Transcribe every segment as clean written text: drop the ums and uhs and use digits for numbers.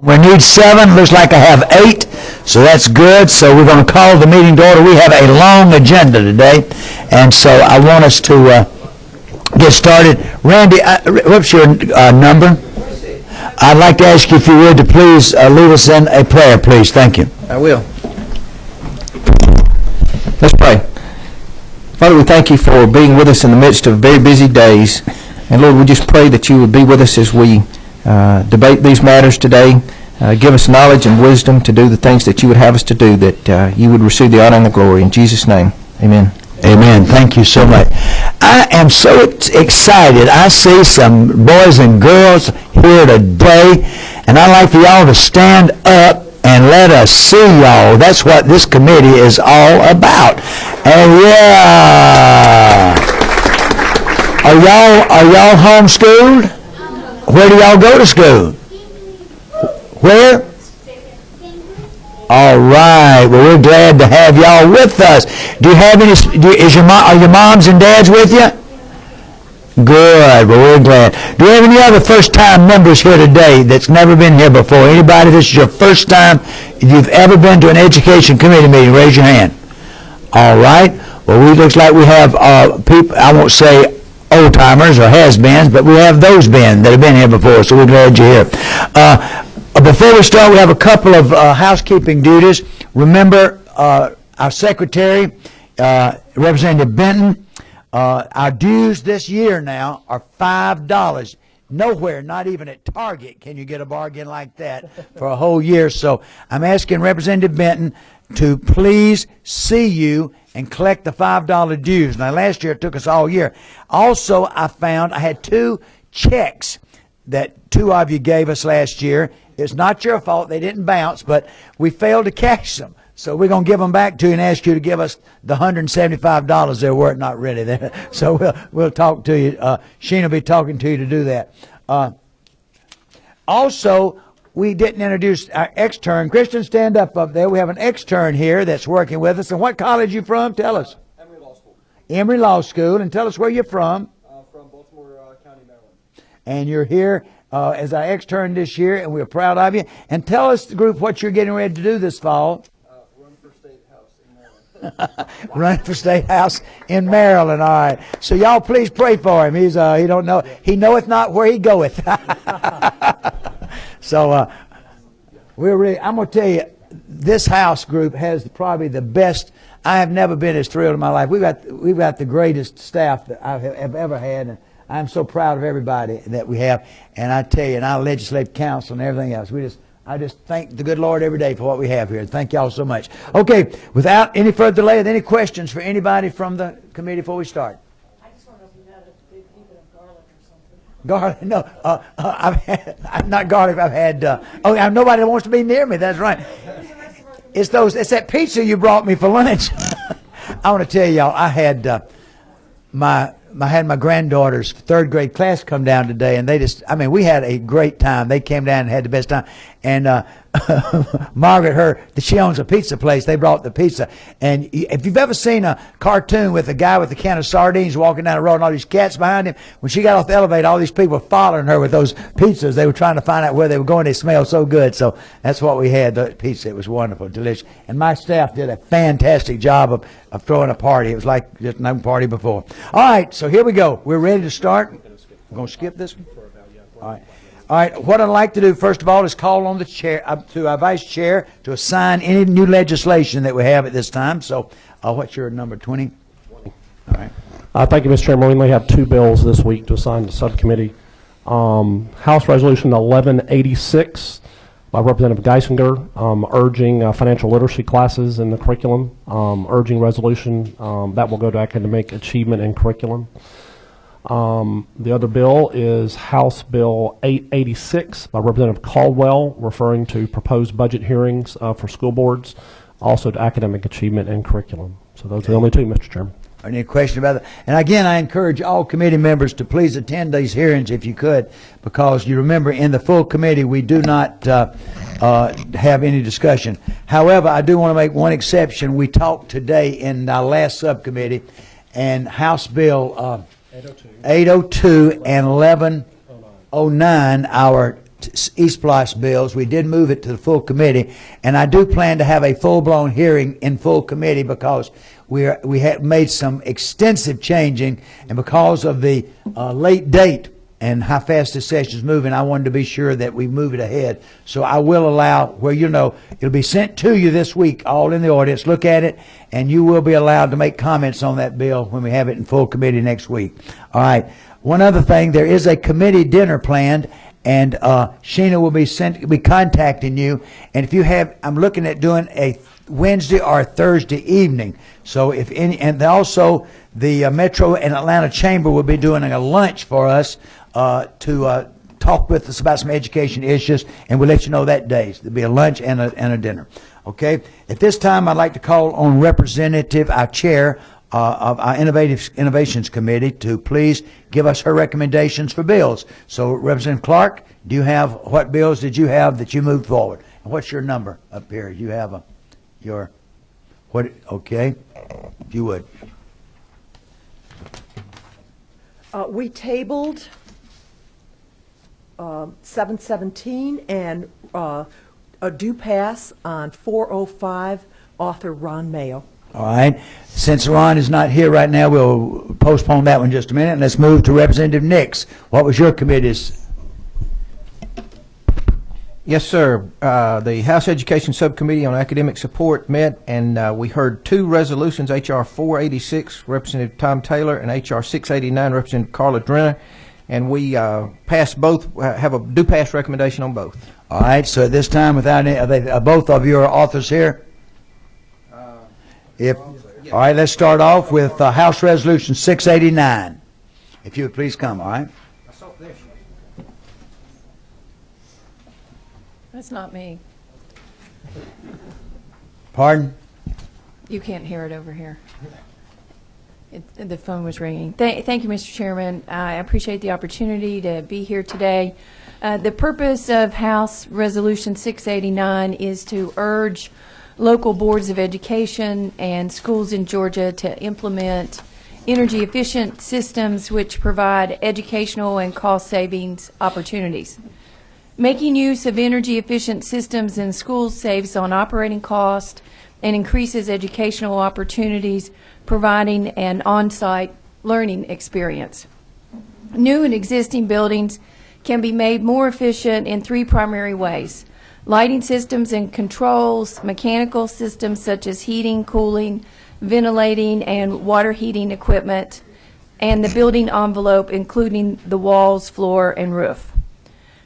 We need 7. Looks like I have 8, so that's good. So we're going to call the meeting to order. We have a long agenda today, and so I want us to get started. Randy, what's your number? I'd like to ask you, if you would, to please lead us in a prayer, please. Thank you. I will. Let's pray. Father, we thank you for being with us in the midst of very busy days. And Lord, we just pray that you would be with us as we debate these matters today. Give us knowledge and wisdom to do the things that you would have us to do, that you would receive the honor and the glory. In Jesus' name, amen. Amen. Thank you so much. I am so excited. I see some boys and girls here today, and I'd like for y'all to stand up and let us see y'all. That's what this committee is all about. And yeah. Are y'all homeschooled? Where do y'all go to school? Where? All right. Well, we're glad to have y'all with us. Do you have any? Are your moms and dads with you? Good. Well, we're glad. Do you have any other first-time members here today that's never been here before? Anybody? This is your first time you've ever been to an education committee meeting? Raise your hand. All right. Well, it looks like we have people. I won't say old-timers or has-beens, but we have those been that have been here before, so we're glad you're here. Before we start, we have a couple of housekeeping duties. Remember, our secretary, Representative Benton, our dues this year now are $5. Nowhere, not even at Target, can you get a bargain like that for a whole year. So I'm asking Representative Benton to please see you and collect the $5 dues. Now, last year it took us all year. Also, I had 2 checks that 2 of you gave us last year. It's not your fault. They didn't bounce, but we failed to cash them. So we're going to give them back to you and ask you to give us the $175 they were not really there. So we'll talk to you. Sheena will be talking to you to do that. Also, we didn't introduce our extern. Christian, stand up there. We have an extern here that's working with us. And what college are you from? Tell us. Emory Law School. Emory Law School. And tell us where you're from. From Baltimore County, Maryland. And you're here as our extern this year, and we're proud of you. And tell us, the group, what you're getting ready to do this fall. Run for State House in Maryland. Run for State House in Maryland. All right. So y'all please pray for him. He don't know. He knoweth not where he goeth. So I'm going to tell you, this house group has probably the best. I have never been as thrilled in my life. We've got the greatest staff that I have ever had, and I'm so proud of everybody that we have. And I tell you, and our legislative council and everything else, I just thank the good Lord every day for what we have here. Thank y'all so much. Okay, without any further delay, any questions for anybody from the committee before we start? I just want to know if you had a big heaping of garlic or something. Garlic? No, I'm not garlic. I've had. Nobody wants to be near me. That's right. It's that pizza you brought me for lunch. I want to tell y'all, I had my granddaughter's 3rd grade class come down today, and we had a great time. They came down and had the best time. And Margaret, she owns a pizza place. They brought the pizza. And if you've ever seen a cartoon with a guy with a can of sardines walking down the road and all these cats behind him, when she got off the elevator, all these people were following her with those pizzas. They were trying to find out where they were going. They smelled so good. So that's what we had, the pizza. It was wonderful, delicious. And my staff did a fantastic job of throwing a party. It was like just no party before. All right, so here we go. We're ready to start. We're going to skip this one? All right. All right, what I'd like to do, first of all, is call on the chair, to our vice chair, to assign any new legislation that we have at this time. So, what's your number, 20? All right. Thank you, Mr. Chairman. We only have 2 bills this week to assign to subcommittee. House Resolution 1186 by Representative Geisinger, urging financial literacy classes in the curriculum, urging resolution that will go to academic achievement and curriculum. The other bill is House Bill 886 by Representative Caldwell, referring to proposed budget hearings for school boards, also to academic achievement and curriculum. So those are the only 2, Mr. Chairman. Any question about that? And again, I encourage all committee members to please attend these hearings if you could, because you remember in the full committee we do not have any discussion. However, I do want to make one exception. We talked today in our last subcommittee, and House Bill 802 and 1109, our East Ploss bills. We did move it to the full committee, and I do plan to have a full-blown hearing in full committee because we have made some extensive changing, and because of the late date and how fast this session is moving, I wanted to be sure that we move it ahead. So I will allow, well, it'll be sent to you this week, all in the audience. Look at it, and you will be allowed to make comments on that bill when we have it in full committee next week. All right. One other thing, there is a committee dinner planned, and Sheena will be contacting you. And if you have, I'm looking at doing a Wednesday or Thursday evening. So if any, and also the Metro and Atlanta Chamber will be doing a lunch for us to talk with us about some education issues, and we'll let you know that day. There'll be a lunch and a dinner. Okay. At this time, I'd like to call on Representative, our chair of our Innovations Committee, to please give us her recommendations for bills. So, Representative Clark, what bills did you have that you moved forward? And what's your number up here? You have okay, if you would. We tabled 717 and a due pass on 405, author Ron Mayo. All right. Since Ron is not here right now, we'll postpone that one just a minute, and let's move to Representative Nix. What was your committee's? Yes, sir. The House Education Subcommittee on Academic Support met, and we heard two resolutions, H.R. 486, Representative Tom Taylor, and H.R. 689, Representative Carla Drenner, and we passed both, have a due pass recommendation on both. All right. So at this time, without any, both of you are authors here? All right, let's start off with House Resolution 689. If you would please come, all right? That's not me. Pardon? You can't hear it over here. The phone was ringing. Thank you, Mr. Chairman. I appreciate the opportunity to be here today. The purpose of House Resolution 689 is to urge local boards of education and schools in Georgia to implement energy efficient systems which provide educational and cost savings opportunities. Making use of energy efficient systems in schools saves on operating cost and increases educational opportunities, providing an on-site learning experience. New and existing buildings can be made more efficient in three primary ways: lighting systems and controls, mechanical systems such as heating, cooling, ventilating, and water heating equipment, and the building envelope, including the walls, floor, and roof.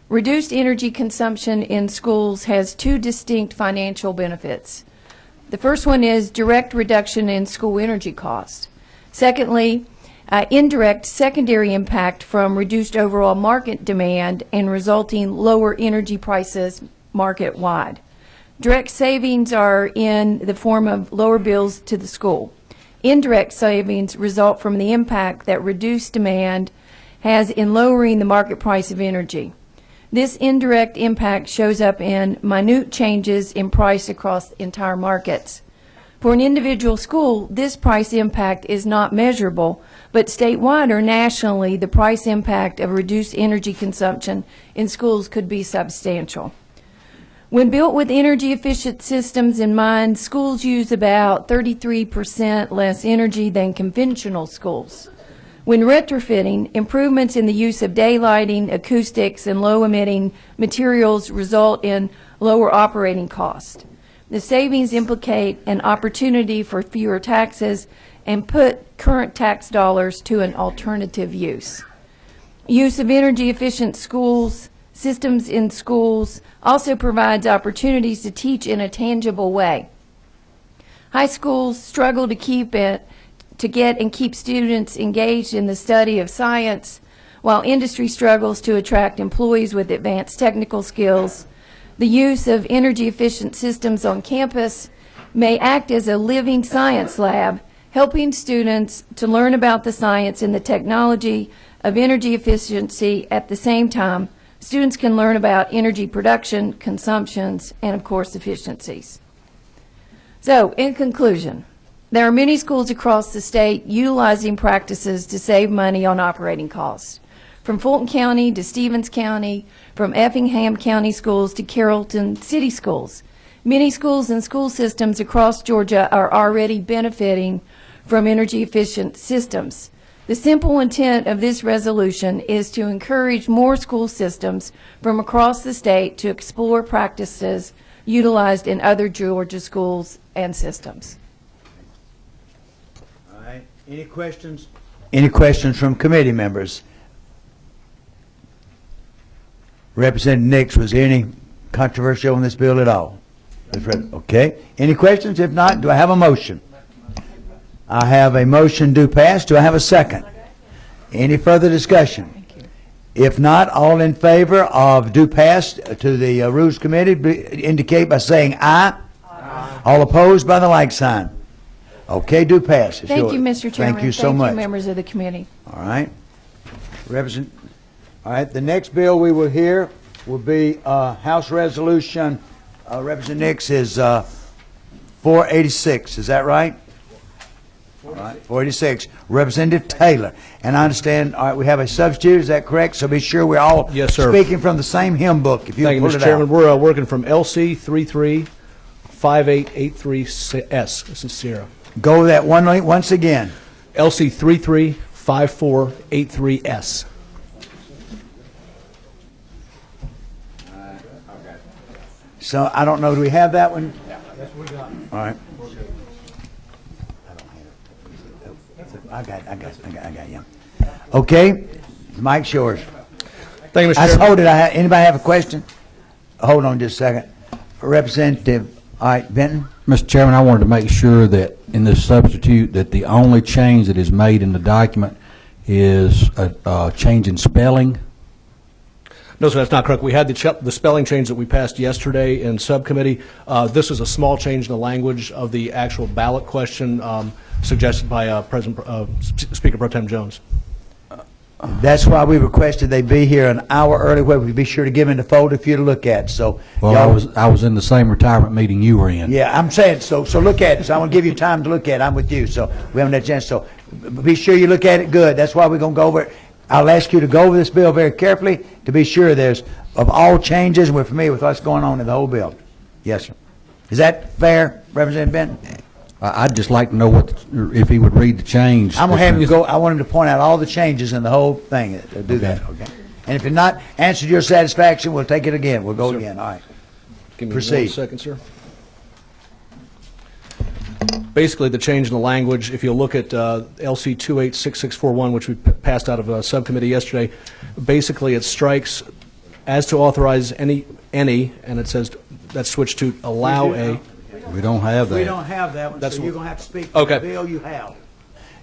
Reduced energy consumption in schools has two distinct financial benefits. The first one is direct reduction in school energy costs. Secondly, indirect secondary impact from reduced overall market demand and resulting lower energy prices market-wide. Direct savings are in the form of lower bills to the school. Indirect savings result from the impact that reduced demand has in lowering the market price of energy. This indirect impact shows up in minute changes in price across entire markets. For an individual school, this price impact is not measurable, but statewide or nationally, the price impact of reduced energy consumption in schools could be substantial. When built with energy efficient systems in mind, schools use about 33% less energy than conventional schools. When retrofitting, improvements in the use of daylighting, acoustics, and low-emitting materials result in lower operating costs. The savings implicate an opportunity for fewer taxes and put current tax dollars to an alternative use. Use of energy-efficient systems in schools also provides opportunities to teach in a tangible way. High schools struggle to get and keep students engaged in the study of science, while industry struggles to attract employees with advanced technical skills. The use of energy-efficient systems on campus may act as a living science lab, helping students to learn about the science and the technology of energy efficiency. At the same time, students can learn about energy production, consumptions, and of course efficiencies. So, in conclusion, there are many schools across the state utilizing practices to save money on operating costs. from Fulton County to Stevens County, from Effingham County Schools to Carrollton City Schools. Many schools and school systems across Georgia are already benefiting from energy-efficient systems. The simple intent of this resolution is to encourage more school systems from across the state to explore practices utilized in other Georgia schools and systems. All right. Any questions? Any questions from committee members? Representative Nix, was there any controversy on this bill at all? Okay. Any questions? If not, do I have a motion? I have a motion to pass. Do I have a second? Any further discussion? If not, all in favor of do pass to the Rules Committee indicate by saying aye. Aye. All opposed by the like sign. Okay, do pass. It's Thank yours. you, Mr. Chairman. Thank you so much. Thank you, members of the committee. All right. All right, the next bill we will hear will be House Resolution, Representative Nix, is 486. Is that right? All right, 486. Representative Taylor. And I understand, all right, we have a substitute. Is that correct? So be sure we're all Yes, sir. speaking from the same hymn book. If you Thank you, pull Mr. it Chairman. out. We're working from LC 335883S. This is Sierra. Go that one link once again. LC 335483S. So I don't know, do we have that one? Yes, we got it. All right. I got you. Okay, the mic's yours. Thank you, Mr. I Chairman. hold it. Anybody have a question? Hold on just a second. Representative, all right, Benton? Mr. Chairman, I wanted to make sure that in this substitute that the only change that is made in the document is a change in spelling. No, sir, that's not correct. We had the spelling change that we passed yesterday in subcommittee. This is a small change in the language of the actual ballot question suggested by Speaker Pro Tem Jones. That's why we requested they be here an hour early, where we'd be sure to give them the folder for you to look at. So, Well, I was in the same retirement meeting you were in. yeah, I'm saying, so look at it. So I want to give you time to look at it. I'm with you, so we haven't had a chance. So be sure you look at it good. That's why we're going to go over it. I'll ask you to go over this bill very carefully to be sure there's, of all changes, and we're familiar with what's going on in the whole bill. Yes, sir. Is that fair, Representative Benton? I'd just like to know if he would read the change. I'm going to have him go, I want him to point out all the changes in the whole thing. Do that, okay? And if it's not answered your satisfaction, we'll take it again. We'll go again. All right. Give me Proceed. 1 second, sir. Basically, the change in the language, if you look at LC 286641, which we passed out of a subcommittee yesterday, basically it strikes as to authorize any, and it says that's switched to allow a. We don't have that. We don't have that one, That's so what- you're going to have to speak for Okay. the bill you have.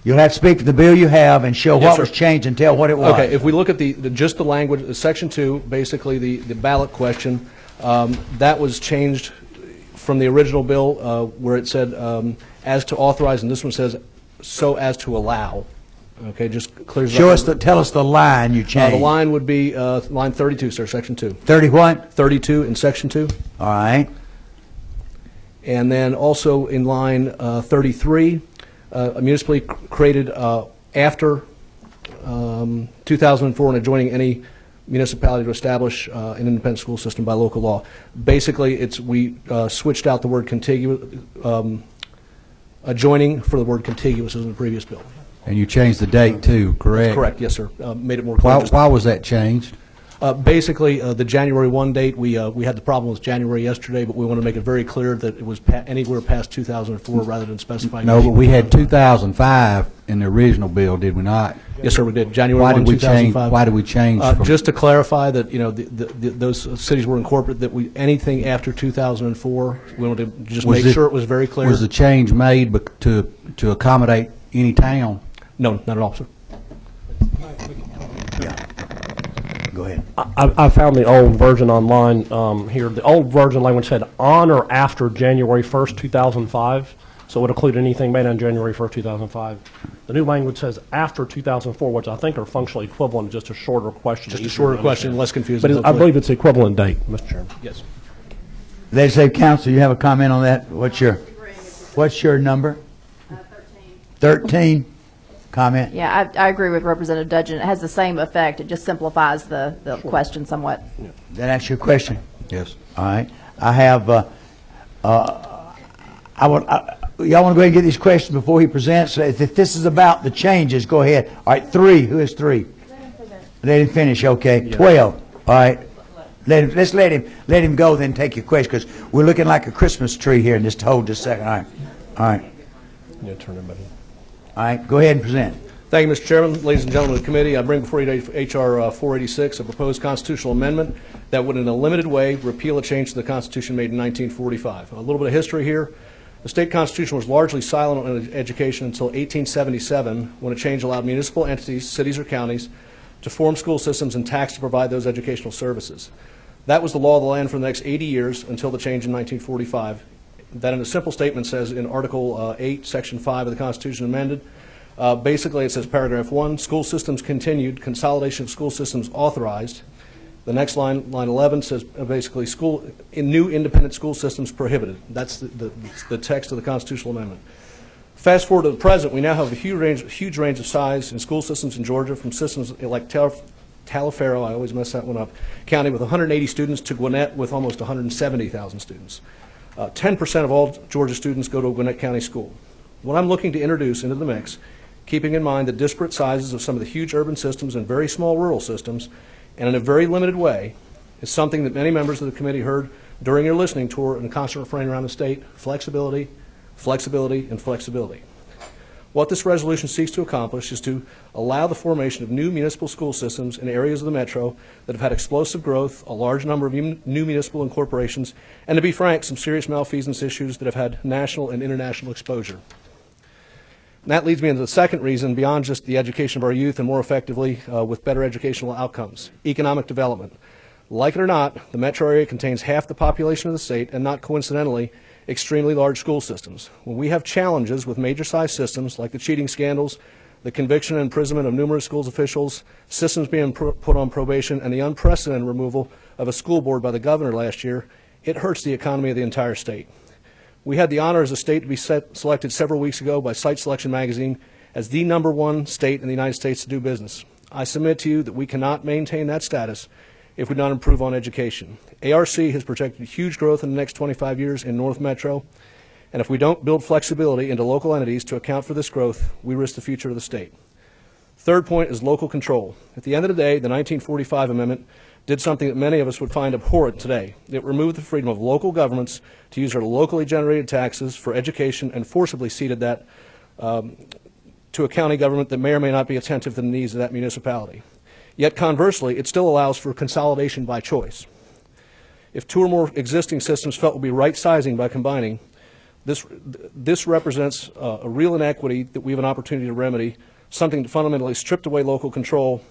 You'll have to speak for the bill you have and show Yes, what sir. was changed and tell what it was. Okay, if we look at just the language, Section 2, basically the ballot question, that was changed from the original bill where it said as to authorize, and this one says so as to allow. Okay, just clears it up. Tell us the line you The changed. line would be line 32, sir, Section 2. 30 what? 32 in Section 2. All right. And then also in line 33, municipally created after 2004 and adjoining any municipality to establish an independent school system by local law. Basically, we switched out the word contiguous, adjoining for the word contiguous as in the previous bill. And you changed the date too, correct? Correct, yes, sir. Made it more clear. Why was that changed? Basically, the January 1 date, we had the problem with January yesterday, but we want to make it very clear that it was anywhere past 2004 rather than specifying. No, but we had 2005 in the original bill, did we not? Yes, sir, we did. January Why 1, did we change? 2005. Why did we change? Just to clarify that, those cities were incorporated, that anything after 2004, we wanted to just make sure it was very clear. Was the change made to accommodate any town? No, not at all, sir. Go ahead. I found the old version online here. The old version language said on or after January 1st, 2005. So it would include anything made on January 1st, 2005. The new language says after 2004, which I think are functionally equivalent, just a shorter question. Just a easier to shorter question, understand. less confusing. But I hopefully. believe it's the equivalent date, Mr. Chairman. Yes. Legislative Council, you have a comment on that? What's your number? 13. comment? Yeah, I agree with Representative Dudgeon. It has the same effect. It just simplifies the question somewhat. That answer your question? Yes. All right. I have, y'all want to go ahead and get these questions before he presents? If this is about the changes, go ahead. All right, 3. Who is 3? Let him finish, okay. 12. All right. Let's let him go, then take your question, because we're looking like a Christmas tree here. Just hold just a second. All right. All right. All right. Go ahead and present. Thank you, Mr. Chairman. Ladies and gentlemen of the committee, I bring before you today H.R. 486, a proposed constitutional amendment that would in a limited way repeal a change to the Constitution made in 1945. A little bit of history here. The state constitution was largely silent on education until 1877, when a change allowed municipal entities, cities or counties, to form school systems and tax to provide those educational services. That was the law of the land for the next 80 years until the change in 1945. That in a simple statement says in Article 8, Section 5 of the Constitution amended, basically it says paragraph 1, school systems continued, consolidation of school systems authorized. The next line, line 11, says basically new independent school systems prohibited. That's the text of the constitutional amendment. Fast forward to the present, we now have a huge range of size in school systems in Georgia, from systems like Taliaferro, I always mess that one up, county with 180 students to Gwinnett with almost 170,000 students. 10% of all Georgia students go to a Gwinnett County school. What I'm looking to introduce into the mix, keeping in mind the disparate sizes of some of the huge urban systems and very small rural systems, and in a very limited way, is something that many members of the committee heard during your listening tour and a constant refrain around the state: flexibility, flexibility, and flexibility. What this resolution seeks to accomplish is to allow the formation of new municipal school systems in areas of the metro that have had explosive growth, a large number of new municipal incorporations, and to be frank, some serious malfeasance issues that have had national and international exposure. And that leads me into the second reason, beyond just the education of our youth and more effectively with better educational outcomes: economic development. Like it or not, the metro area contains half the population of the state, and not coincidentally, extremely large school systems. When we have challenges with major-sized systems like the cheating scandals, the conviction and imprisonment of numerous schools officials, systems being put on probation, and the unprecedented removal of a school board by the governor last year, it hurts the economy of the entire state. We had the honor as a state to be selected several weeks ago by Site Selection magazine as the #1 state in the United States to do business. I submit to you that we cannot maintain that status if we do not improve on education. ARC has projected huge growth in the next 25 years in North Metro, and if we don't build flexibility into local entities to account for this growth, we risk the future of the state. Third point is local control. At the end of the day, the 1945 amendment did something that many of us would find abhorrent today. It removed the freedom of local governments to use their locally generated taxes for education and forcibly ceded that to a county government that may or may not be attentive to the needs of that municipality. Yet conversely, it still allows for consolidation by choice. If 2 or more existing systems felt would be right sizing by combining, this represents a real inequity that we have an opportunity to remedy, something that fundamentally stripped away local control,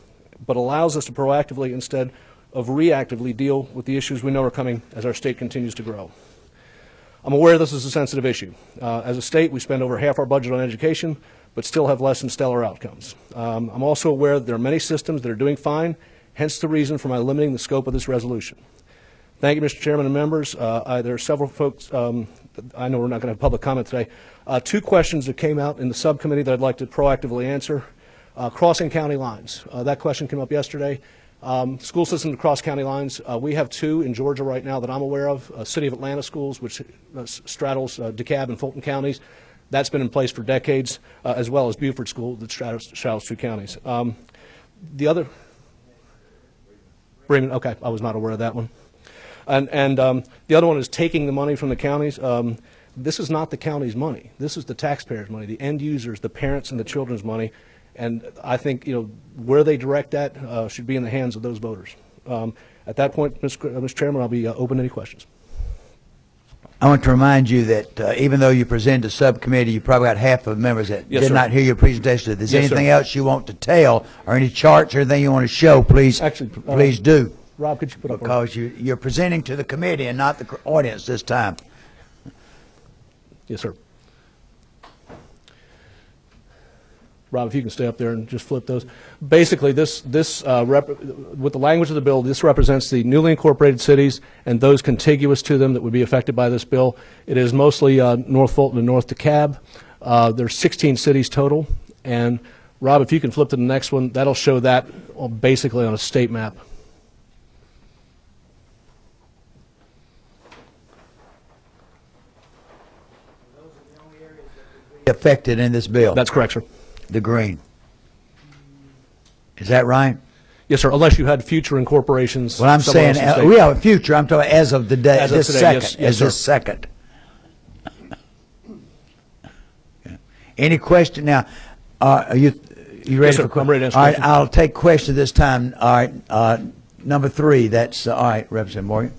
but allows us to proactively instead of reactively deal with the issues we know are coming as our state continues to grow. I'm aware this is a sensitive issue. As a state, we spend over half our budget on education, but still have less than stellar outcomes. I'm also aware that there are many systems that are doing fine, hence the reason for my limiting the scope of this resolution. Thank you, Mr. Chairman and members. There are several folks, I know we're not going to have public comment today. 2 questions that came out in the subcommittee that I'd like to proactively answer. Crossing county lines. That question came up yesterday. School systems across county lines. We have 2 in Georgia right now that I'm aware of. City of Atlanta schools, which straddles DeKalb and Fulton counties. That's been in place for decades, as well as Beaufort School that straddles 2 counties. The other, Bremen, okay, I was not aware of that one. And the other one is taking the money from the counties. This is not the county's money. This is the taxpayers' money, the end users, the parents and the children's money. And I think, where they direct that should be in the hands of those voters. At that point, Mr. Chairman, I'll be open to any questions. I want to remind you that even though you presented to subcommittee, you probably got half of the members that Yes, did sir. not hear your presentation. If there's Yes, anything sir. else you want to tell, or any charts or anything you want to show, please, Actually, please do. Rob, could you put up our- Because you're presenting to the committee and not the audience this time. Yes, sir. Rob, if you can stay up there and just flip those. Basically, with the language of the bill, this represents the newly incorporated cities and those contiguous to them that would be affected by this bill. It is mostly North Fulton and North DeKalb. There's 16 cities total, and Rob, if you can flip to the next one, that'll show that basically on a state map. Affected in this bill? That's correct, sir. The green. Is that right? Yes, sir, unless you had future incorporations. Well, I'm somewhere saying, else in the we state. have a future, I'm talking as of the day, As of this today, second, yes, yes, as this sir. second. Okay. Any question now? Are you ready Yes, sir. for questions? I'm ready to answer All right, questions. I'll take questions this time. All right, number 3. That's all right, Representative Morgan.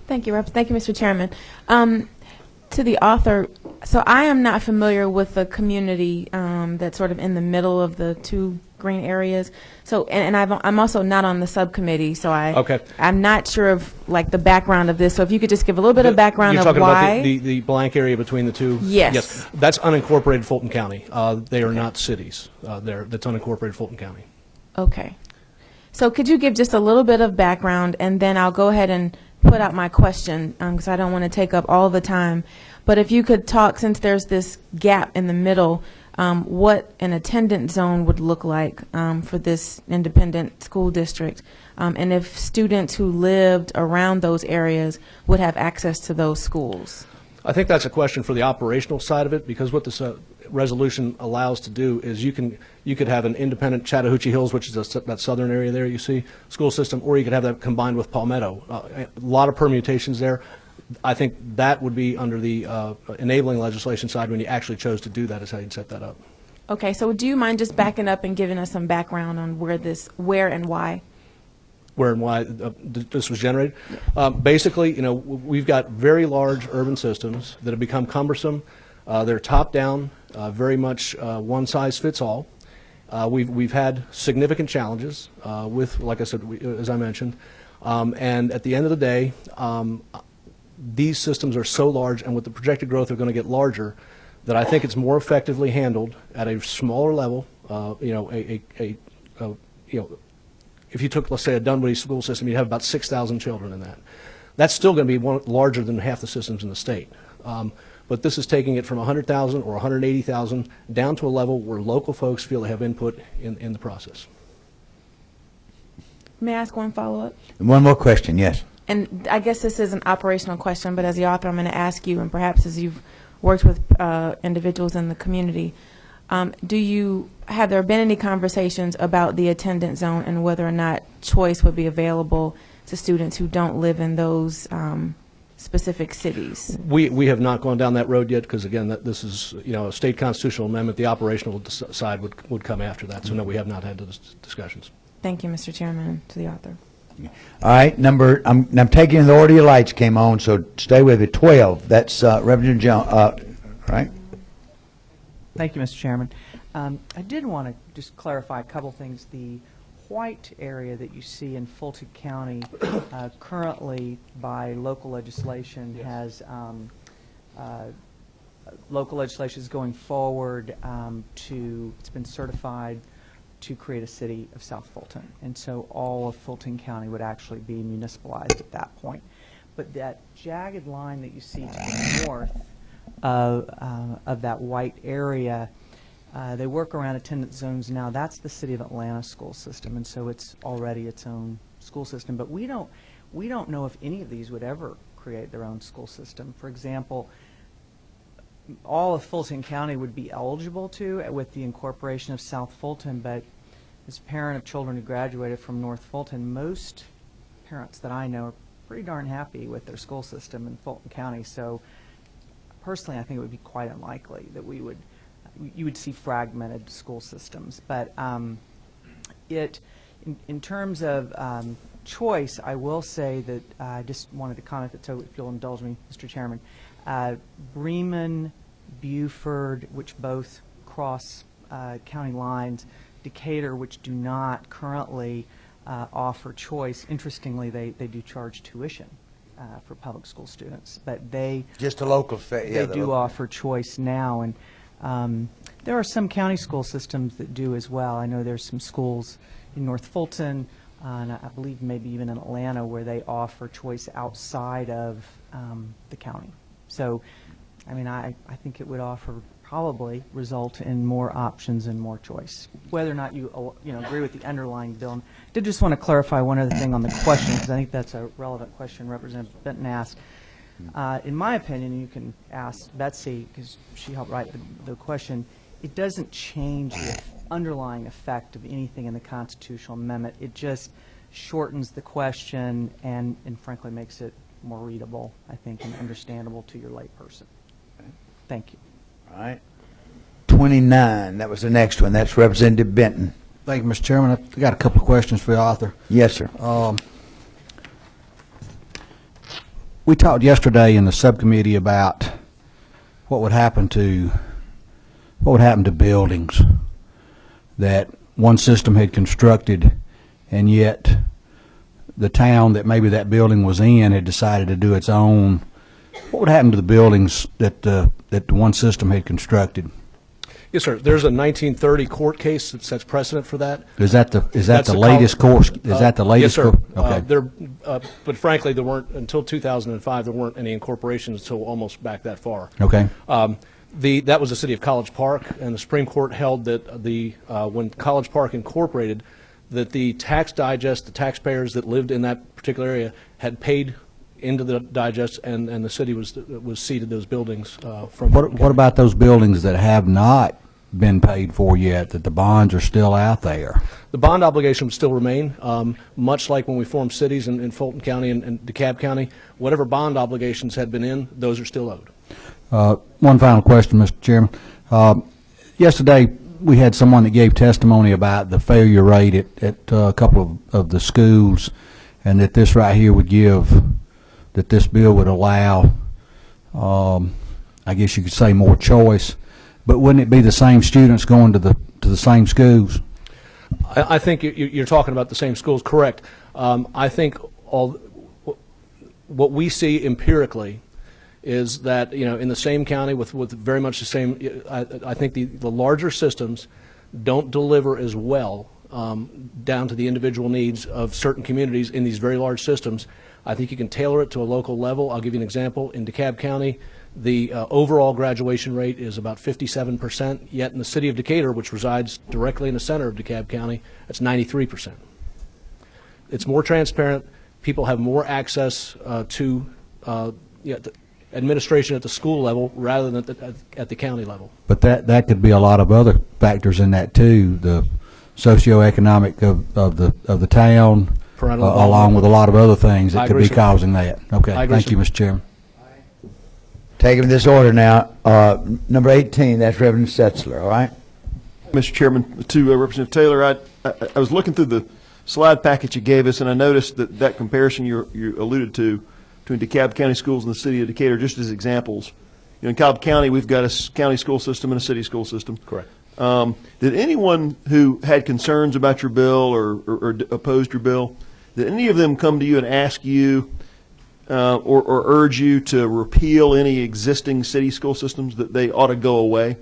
Thank you, Thank you, Mr. Chairman. To the author, so I am not familiar with the community that's sort of in the middle of the two green areas. So, and I'm also not on the subcommittee, so I'm not sure of like the background of this. So if you could just give a little bit of background You're of talking why. about the blank area between the two? Yes. Yes. That's unincorporated Fulton County. They are not cities. That's unincorporated Fulton County. Okay. So could you give just a little bit of background, and then I'll go ahead and put out my question, because I don't want to take up all the time. But if you could talk, since there's this gap in the middle, what an attendance zone would look like for this independent school district, and if students who lived around those areas would have access to those schools. I think that's a question for the operational side of it, because what this resolution allows to do is you could have an independent Chattahoochee Hills, which is that southern area there you see, school system, or you could have that combined with Palmetto. A lot of permutations there. I think that would be under the enabling legislation side when you actually chose to do that, is how you'd set that up. Okay, so do you mind just backing up and giving us some background on where and why? Where and why this was generated. Basically, we've got very large urban systems that have become cumbersome. They're top-down, very much one size fits all. We've had significant challenges with, like I said, as I mentioned, and at the end of the day, these systems are so large, and with the projected growth, they're going to get larger, that I think it's more effectively handled at a smaller level. If you took, let's say, a Dunwoody school system, you'd have about 6,000 children in that. That's still going to be larger than half the systems in the state. But this is taking it from 100,000 or 180,000 down to a level where local folks feel they have input in the process. May I ask one follow-up? One more question, yes. And I guess this is an operational question, but as the author, I'm going to ask you, and perhaps as you've worked with individuals in the community, have there been any conversations about the attendance zone and whether or not choice would be available to students who don't live in those specific cities? We have not gone down that road yet, because again, this is a state constitutional amendment. The operational side would come after that. So no, we have not had those discussions. Thank you, Mr. Chairman, to the author. All right, I'm taking the order your lights came on, so stay with it. 12. That's Representative Jones. Right. Thank you, Mr. Chairman. I did want to just clarify a couple things. The white area that you see in Fulton County currently, by local legislation, has local legislation is going forward it's been certified to create a city of South Fulton. And so all of Fulton County would actually be municipalized at that point. But that jagged line that you see to the north of that white area, they work around attendance zones now. That's the City of Atlanta school system, and so it's already its own school system. But we don't know if any of these would ever create their own school system. For example, all of Fulton County would be eligible to with the incorporation of South Fulton, but as a parent of children who graduated from North Fulton, most parents that I know are pretty darn happy with their school system in Fulton County. So personally, I think it would be quite unlikely that you would see fragmented school systems. But in terms of choice, I will say that I just wanted to comment that, so if you'll indulge me, Mr. Chairman, Bremen, Buford, which both cross county lines, Decatur, which do not currently offer choice. Interestingly, they do charge tuition for public school students, but they just a local they do offer choice now, and there are some county school systems that do as well. I know there's some schools in North Fulton, and I believe maybe even in Atlanta, where they offer choice outside of the county. So I mean, I think it would offer, probably result in more options and more choice. Whether or not you agree with the underlying bill. And I did just want to clarify one other thing on the question, because I think that's a relevant question Representative Benton asked. In my opinion, you can ask Betsy, because she helped write the question, it doesn't change the underlying effect of anything in the constitutional amendment. It just shortens the question and frankly makes it more readable, I think, and understandable to your layperson. Thank you. All right. 29, that was the next one. That's Representative Benton. Thank you, Mr. Chairman. I've got a couple of questions for the author. Yes, sir. We talked yesterday in the subcommittee about what would happen to buildings that one system had constructed, and yet the town that maybe that building was in had decided to do its own. What would happen to the buildings that the one system had constructed? Yes, sir. There's a 1930 court case that sets precedent for that. Is that the latest course? Is that the latest? Yes, sir. Okay. But frankly, there weren't until 2005. There weren't any incorporations until almost back that far. Okay. That was the city of College Park, and the Supreme Court held that when College Park incorporated, that the tax digest, the taxpayers that lived in that particular area, had paid into the digest, and the city was ceded those buildings from. What about those buildings that have not been paid for yet, that the bonds are still out there? The bond obligation would still remain, much like when we formed cities in Fulton County and DeKalb County. Whatever bond obligations had been in, those are still owed. One final question, Mr. Chairman. Yesterday, we had someone that gave testimony about the failure rate at a couple of the schools, and that this right here would that this bill would allow, I guess you could say, more choice. But wouldn't it be the same students going to the same schools? I think you're talking about the same schools, correct. I think what we see empirically is that, in the same county with very much the same, I think the larger systems don't deliver as well down to the individual needs of certain communities in these very large systems. I think you can tailor it to a local level. I'll give you an example. In DeKalb County, the overall graduation rate is about 57%, yet in the city of Decatur, which resides directly in the center of DeKalb County, it's 93%. It's more transparent. People have more access to administration at the school level rather than at the county level. But that could be a lot of other factors in that too. The socioeconomic of the town, along with a lot of other things that could be causing that. Okay, thank you, Mr. Chairman. Taking this order now, number 18, that's Reverend Setzler, all right? Mr. Chairman, to Representative Taylor, I was looking through the slide package you gave us, and I noticed that comparison you alluded to between DeKalb County schools and the city of Decatur, just as examples. In Cobb County, we've got a county school system and a city school system. Correct. Did anyone who had concerns about your bill or opposed your bill, did any of them come to you and ask you or urge you to repeal any existing city school systems, that they ought to go away?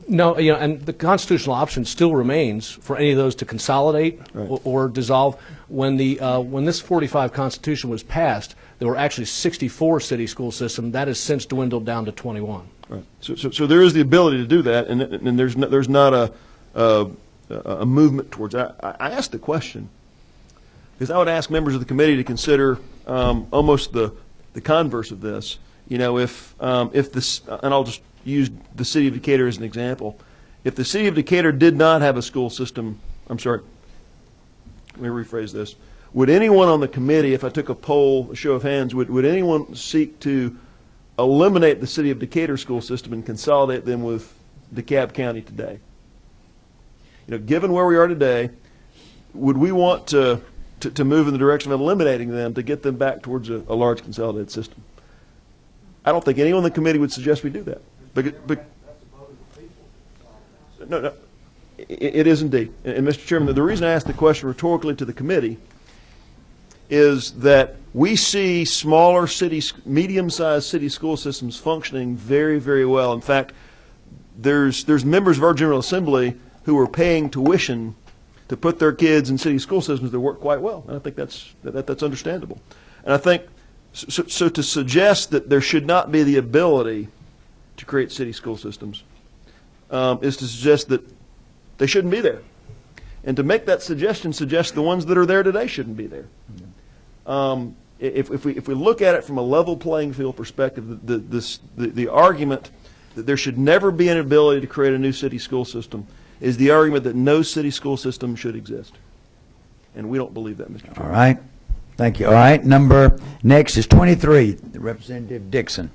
No, and the constitutional option still remains for any of those to consolidate or dissolve. When this 45 Constitution was passed, there were actually 64 city school systems. That has since dwindled down to 21. Right. So there is the ability to do that, and there's not a movement towards that. I asked the question because I would ask members of the committee to consider almost the converse of this. If this, and I'll just use the city of Decatur as an example. If the city of Decatur did not have a school system, I'm sorry, let me rephrase this. Would anyone on the committee, if I took a poll, a show of hands, would anyone seek to eliminate the city of Decatur school system and consolidate them with DeKalb County today? Given where we are today, would we want to move in the direction of eliminating them to get them back towards a large consolidated system? I don't think anyone on the committee would suggest we do that. No, it is indeed. And Mr. Chairman, the reason I asked the question rhetorically to the committee is that we see smaller cities, medium-sized city school systems functioning very, very well. In fact, there's members of our General Assembly who are paying tuition to put their kids in city school systems that work quite well. And I think that's understandable. And I think so to suggest that there should not be the ability to create city school systems is to suggest that they shouldn't be there. And to make that suggestion suggests the ones that are there today shouldn't be there. If we look at it from a level playing field perspective, the argument that there should never be an ability to create a new city school system is the argument that no city school system should exist. And we don't believe that, Mr. Chairman. All right. Thank you. All right. Next is 23, Representative Dixon.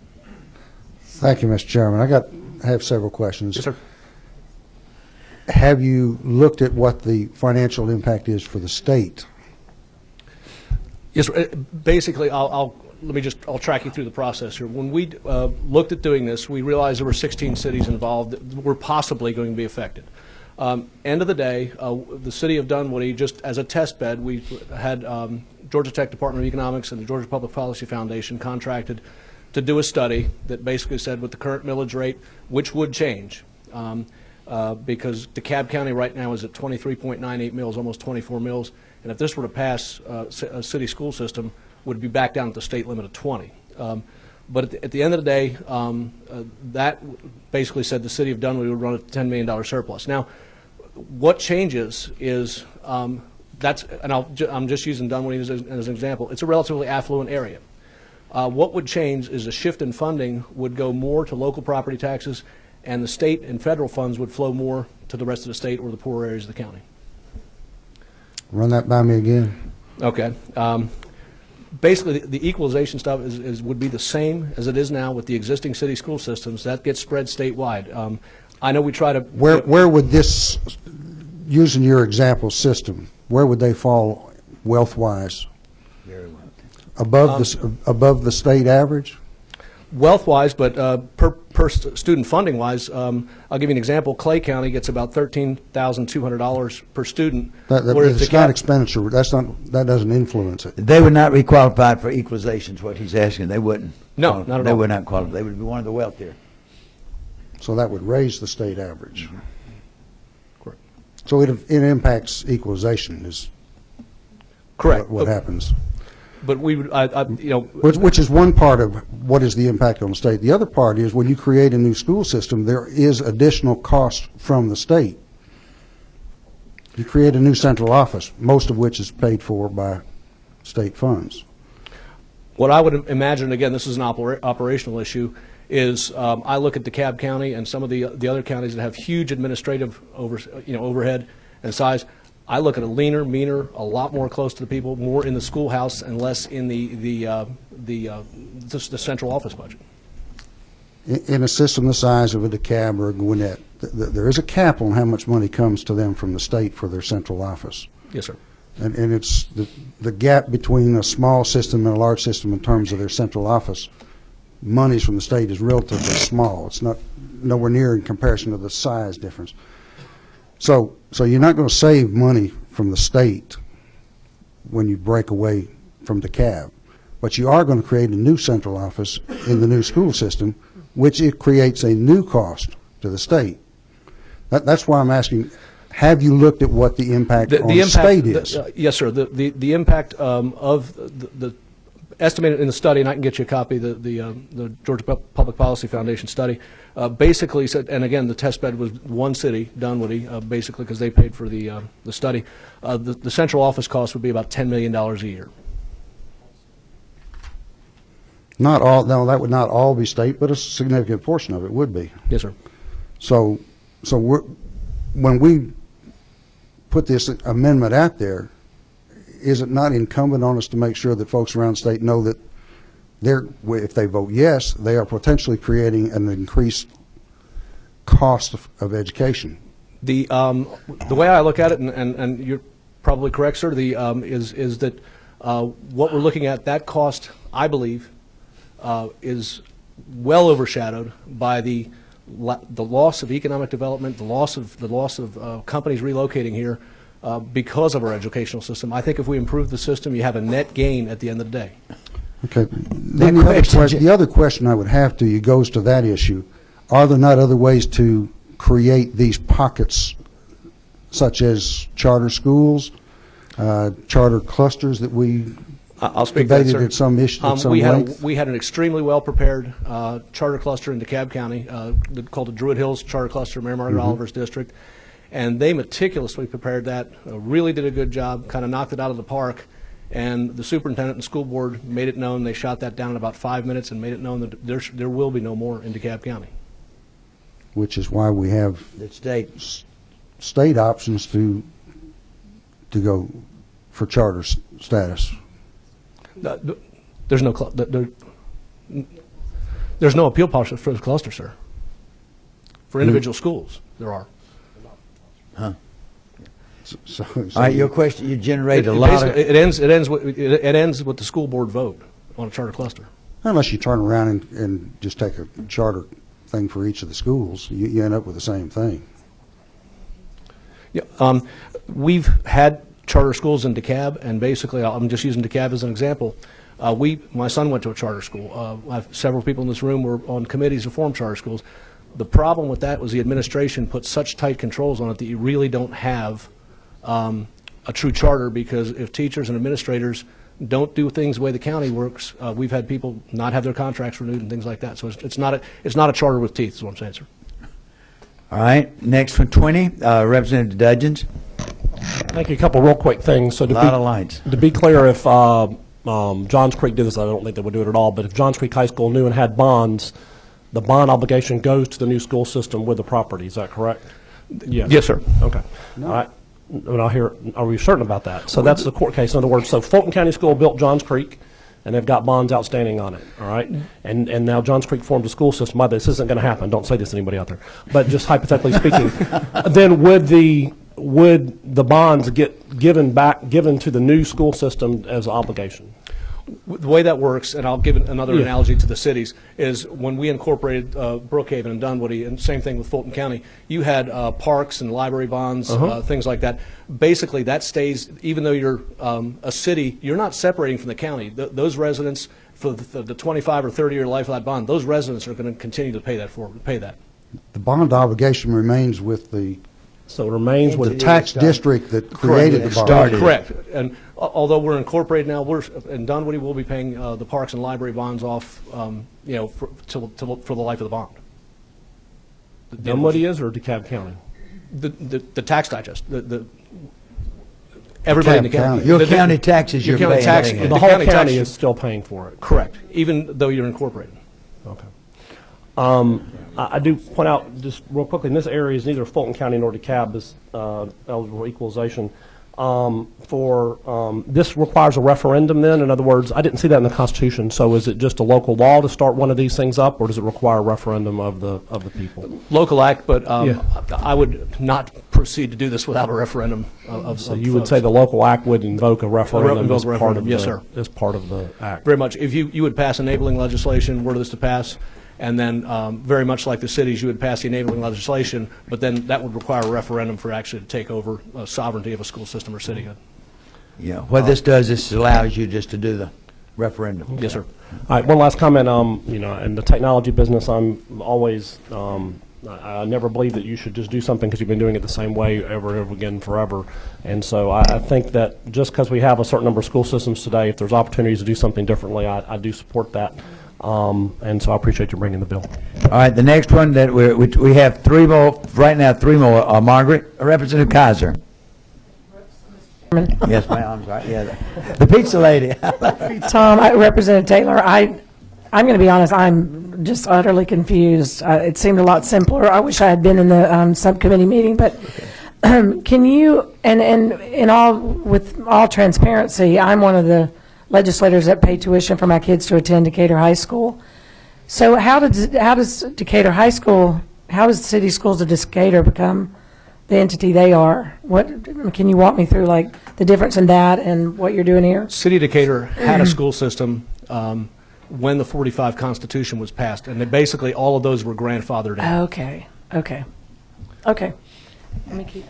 Thank you, Mr. Chairman. I have several questions. Yes, sir. Have you looked at what the financial impact is for the state? Yes, sir. Basically, I'll track you through the process here. When we looked at doing this, we realized there were 16 cities involved that were possibly going to be affected. End of the day, the city of Dunwoody, just as a test bed, we had Georgia Tech Department of Economics and the Georgia Public Policy Foundation contracted to do a study that basically said with the current millage rate, which would change. Because DeKalb County right now is at 23.98 mills, almost 24 mills, and if this were to pass, a city school system would be back down at the state limit of 20. But at the end of the day, that basically said the city of Dunwoody would run a $10 million surplus. Now, what changes is I'm just using Dunwoody as an example. It's a relatively affluent area. What would change is a shift in funding would go more to local property taxes, and the state and federal funds would flow more to the rest of the state or the poorer areas of the county. Run that by me again. Okay. Basically, the equalization stuff would be the same as it is now with the existing city school systems. That gets spread statewide. I know we try to... Where would this, using your example system, where would they fall wealth-wise? Above the state average? Wealth-wise, but per student funding-wise, I'll give you an example. Clay County gets about $13,200 per student. It's not expenditure. That doesn't influence it. They would not be qualified for equalization, is what he's asking. They wouldn't. No, not at all. They would not qualify. They would be one of the wealthier. So that would raise the state average. Mm-hmm. Correct. So it impacts equalization is correct. What happens. But we would, which is one part of what is the impact on the state. The other part is when you create a new school system, there is additional cost from the state. You create a new central office, most of which is paid for by state funds. What I would imagine, again, this is an operational issue, is I look at DeKalb County and some of the other counties that have huge administrative overhead and size. I look at a leaner, meaner, a lot more close to the people, more in the schoolhouse and less in the central office budget. In a system the size of a DeKalb or a Gwinnett, there is a cap on how much money comes to them from the state for their central office. Yes, sir. And it's the gap between a small system and a large system in terms of their central office. Monies from the state is relatively small. It's not nowhere near in comparison to the size difference. So you're not going to save money from the state when you break away from DeKalb, but you are going to create a new central office in the new school system, which it creates a new cost to the state. That's why I'm asking, have you looked at what the impact on the state is? Yes, sir. The impact of the estimated in the study, and I can get you a copy, the Georgia Public Policy Foundation study, basically said, and again, the test bed was one city, Dunwoody, basically because they paid for the study. The central office cost would be about $10 million a year. Not all. No, that would not all be state, but a significant portion of it would be. Yes, sir. So when we put this amendment out there, is it not incumbent on us to make sure that folks around the state know that if they vote yes, they are potentially creating an increased cost of education? The way I look at it, and you're probably correct, sir, is that what we're looking at, that cost, I believe, is well overshadowed by the loss of economic development, the loss of companies relocating here because of our educational system. I think if we improve the system, you have a net gain at the end of the day. Okay. Then the other question I would have to you goes to that issue. Are there not other ways to create these pockets, such as charter schools, charter clusters that we I'll speak to that, debated sir. at some issue, at some we length? we had an extremely well-prepared charter cluster in DeKalb County called the Druid Hills Charter Cluster, Mary Margaret Oliver's district, and they meticulously prepared that, really did a good job, kind of knocked it out of the park, and the superintendent and school board made it known. They shot that down in about 5 minutes and made it known that there will be no more in DeKalb County. Which is why we have The state. state options to go for charter status. There's no there's no appeal process for the cluster, sir. For individual schools, there are. So All right, your question, you generate a lot of... It ends with the school board vote on a charter cluster. unless you turn around and just take a charter thing for each of the schools, you end up with the same thing. Yeah, we've had charter schools in DeKalb, and basically, I'm just using DeKalb as an example. My son went to a charter school. I have several people in this room were on committees to form charter schools. The problem with that was the administration put such tight controls on it that you really don't have a true charter, because if teachers and administrators don't do things the way the county works, we've had people not have their contracts renewed and things like that. So it's not a charter with teeth, is what I'm saying, sir. All right, next one, 20, Representative Dudgeons. Thank you. A couple real quick things. So A lot of lights. To be clear, if Johns Creek did this, I don't think they would do it at all, but if Johns Creek High School knew and had bonds, the bond obligation goes to the new school system with the property. Is that correct? Yes. Yes, sir. Okay. All right. And I'll hear, are we certain about that? So that's the court case. In other words, so Fulton County School built Johns Creek, and they've got bonds outstanding on it, all right? And now Johns Creek formed a school system. By the way, this isn't going to happen. Don't say this to anybody out there. But just hypothetically speaking, then would the bonds get given to the new school system as obligation? The way that works, and I'll give another analogy to the cities, is when we incorporated Brookhaven and Dunwoody, and same thing with Fulton County, you had parks and library bonds, things like that. Basically, that stays, even though you're a city, you're not separating from the county. Those residents, for the 25 or 30-year life of that bond, those residents are going to continue to pay that. The bond obligation remains with the So it remains with tax district that created the bond. Correct. And although we're incorporated now, in Dunwoody, we'll be paying the parks and library bonds off, for the life of the bond. Dunwoody is, or DeKalb County? The tax digest, everybody in the county. Your county taxes you're paying. The whole county is still paying for it. Correct, even though you're incorporated. Okay. I do point out just real quickly, in this area is neither Fulton County nor DeKalb is eligible equalization. This requires a referendum then? In other words, I didn't see that in the Constitution, so is it just a local law to start one of these things up, or does it require a referendum of the people? Local act, but I would not proceed to do this without a referendum So you would say the local act would invoke a referendum as part of yes, sir. As part of the act? Very much. If you would pass enabling legislation, were this to pass, and then very much like the cities, you would pass the enabling legislation, but then that would require a referendum for actually to take over sovereignty of a school system or city. Yeah, what this does, this allows you just to do the referendum. Yes, sir. All right, one last comment. In the technology business, I'm always, I never believe that you should just do something because you've been doing it the same way ever again forever. And so I think that just because we have a certain number of school systems today, if there's opportunities to do something differently, I do support that. And so I appreciate you bringing the bill. All right, the next one that we have three more, right now three more. Margaret, Representative Kaiser. Yes, ma'am, I'm sorry. Yeah, the pizza lady. Tom, Representative Taylor, I'm going to be honest, I'm just utterly confused. It seemed a lot simpler. I wish I had been in the subcommittee meeting, but can you, and with all transparency, I'm one of the legislators that pay tuition for my kids to attend Decatur High School. So how does Decatur High School, how does City Schools of Decatur become the entity they are? Can you walk me through like the difference in that and what you're doing here? City of Decatur had a school system when the 45 Constitution was passed, and basically all of those were grandfathered in. Okay. Let me keep.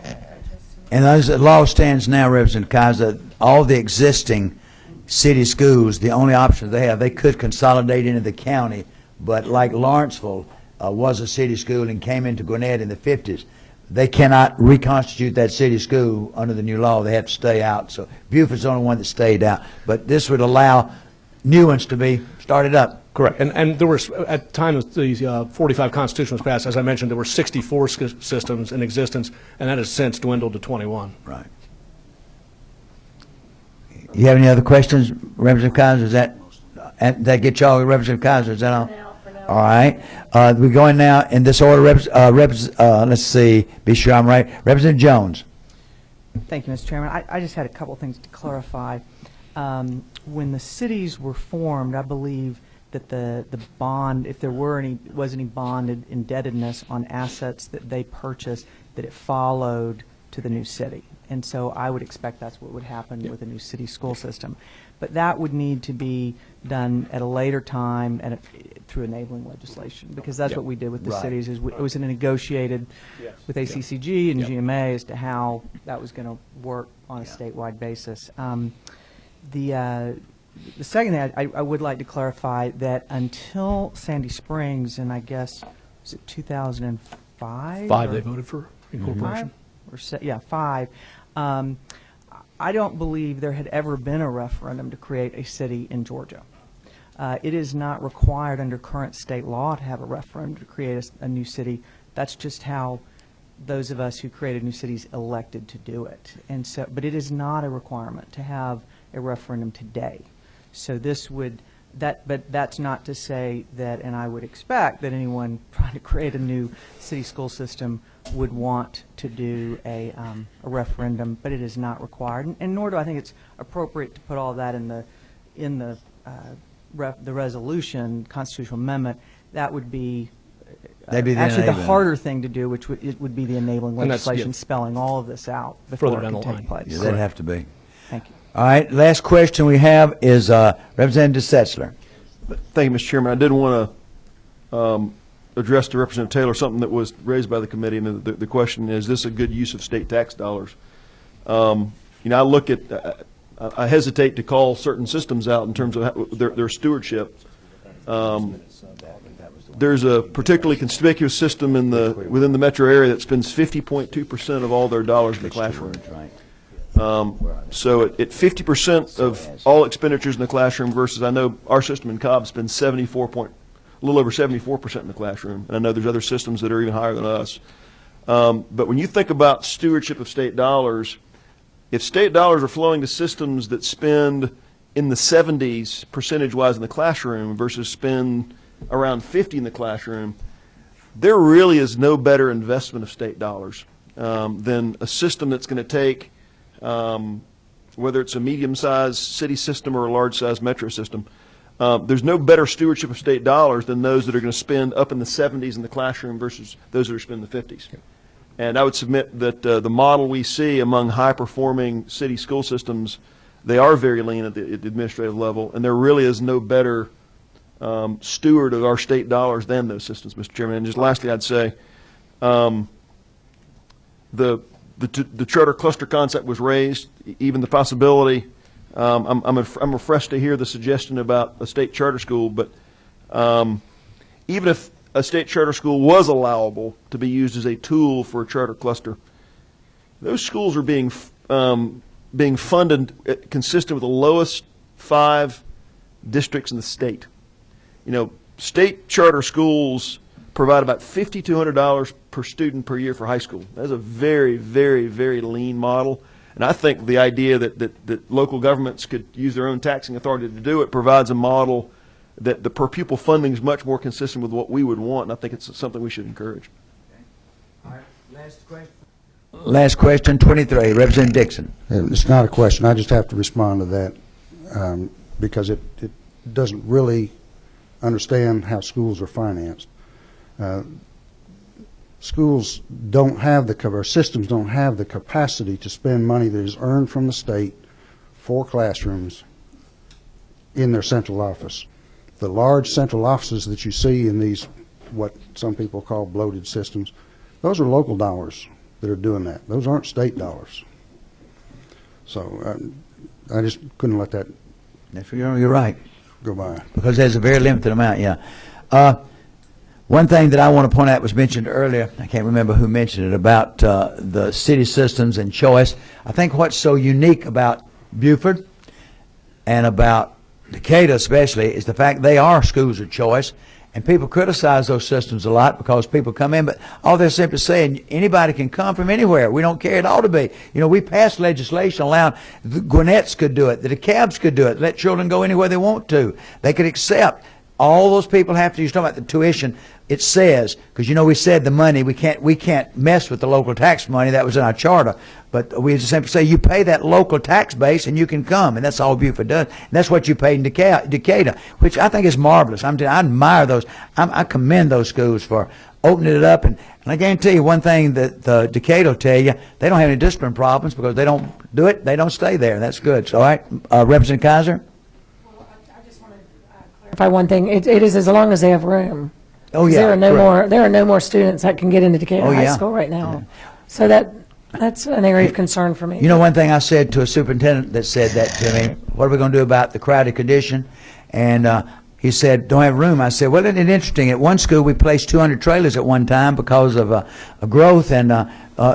And as the law stands now, Representative Kaiser, all the existing city schools, the only option they have, they could consolidate into the county, but like Lawrenceville was a city school and came into Gwinnett in the 50s, they cannot reconstitute that city school under the new law. They have to stay out. So Buford's the only one that stayed out. But this would allow new ones to be started up. Correct. And there were, at the time the 45 Constitution was passed, as I mentioned, there were 64 systems in existence, and that has since dwindled to 21. Right. You have any other questions, Representative Kaiser? Is that get y'all, Representative Kaiser? Is that all? All right. We're going now in this order. Let's see. Be sure I'm right. Representative Jones. Thank you, Mr. Chairman. I just had a couple things to clarify. When the cities were formed, I believe that the bond, if there was any bonded indebtedness on assets that they purchased, that it followed to the new city. And so I would expect that's what would happen with a new city school system. But that would need to be done at a later time and through enabling legislation, because that's what we did with the cities. It was negotiated with ACCG and GMA as to how that was going to work on a statewide basis. The second thing I would like to clarify that until Sandy Springs, and I guess, was it 2005? They voted for incorporation. Five. I don't believe there had ever been a referendum to create a city in Georgia. It is not required under current state law to have a referendum to create a new city. That's just how those of us who created new cities elected to do it. And so, but it is not a requirement to have a referendum today. So this would, but that's not to say that, and I would expect that anyone trying to create a new city school system would want to do a referendum, but it is not required, and nor do I think it's appropriate to put all that in the resolution, constitutional amendment. That would be actually the harder thing to do, which would be the enabling legislation, spelling all of this out before it can take place. Yeah, that'd have to be. Thank you. All right, last question we have is Representative Setzler. Thank you, Mr. Chairman. I did want to address to Representative Taylor something that was raised by the committee, and the question is this a good use of state tax dollars? I look at, I hesitate to call certain systems out in terms of their stewardship. There's a particularly conspicuous system within the metro area that spends 50.2% of all their dollars in the classroom. So at 50% of all expenditures in the classroom versus I know our system in Cobb spends a little over 74% in the classroom, and I know there's other systems that are even higher than us. But when you think about stewardship of state dollars, if state dollars are flowing to systems that spend in the 70s percentage-wise in the classroom versus spend around 50 in the classroom, there really is no better investment of state dollars than a system that's going to take whether it's a medium-sized city system or a large-sized metro system. There's no better stewardship of state dollars than those that are going to spend up in the 70s in the classroom versus those that are spending the 50s. And I would submit that the model we see among high-performing city school systems, they are very lean at the administrative level, and there really is no better steward of our state dollars than those systems, Mr. Chairman. And just lastly, I'd say the charter cluster concept was raised, even the possibility. I'm refreshed to hear the suggestion about a state charter school, but even if a state charter school was allowable to be used as a tool for a charter cluster, those schools are being funded consistent with the lowest 5 districts in the state. State charter schools provide about $5,200 per student per year for high school. That's a very, very, very lean model. And I think the idea that local governments could use their own taxing authority to do it provides a model that the per pupil funding is much more consistent with what we would want, and I think it's something we should encourage. Okay. All right. Last question. Last question, 23, Representative Dixon. It's not a question. I just have to respond to that because it doesn't really understand how schools are financed. Schools don't have or systems don't have the capacity to spend money that is earned from the state for classrooms in their central office. The large central offices that you see in these, what some people call bloated systems, those are local dollars that are doing that. Those aren't state dollars. So I just couldn't let that. You're right. Go by. Because there's a very limited amount, yeah. One thing that I want to point out was mentioned earlier, I can't remember who mentioned it, about the city systems and choice. I think what's so unique about Beaufort and about Decatur especially is the fact they are schools of choice. And people criticize those systems a lot because people come in, but all they're simply saying, anybody can come from anywhere. We don't care. It ought to be. You know, we passed legislation allowing the Gwinnett's could do it, the DeKalbs could do it, let children go anywhere they want to. They could accept. All those people have to, you're talking about the tuition, it says, because you know we said the money, we can't mess with the local tax money, that was in our charter, but we just simply say you pay that local tax base and you can come, and that's all Beaufort does. And that's what you pay in Decatur, which I think is marvelous. I admire those. I commend those schools for opening it up, and I guarantee you one thing that Decatur will tell you, they don't have any discipline problems because they don't do it, they don't stay there. That's good. So, all right, Representative Kaiser? Clarify one thing. It is as long as they have room. Oh yeah, there are no more students that can get into Decatur High School right now. Yeah. So that's an area of concern for me. You know, one thing I said to a superintendent that said that to me, what are we going to do about the crowded condition? And he said, don't have room. I said, well, isn't it interesting? At one school, we placed 200 trailers at one time because of a growth, and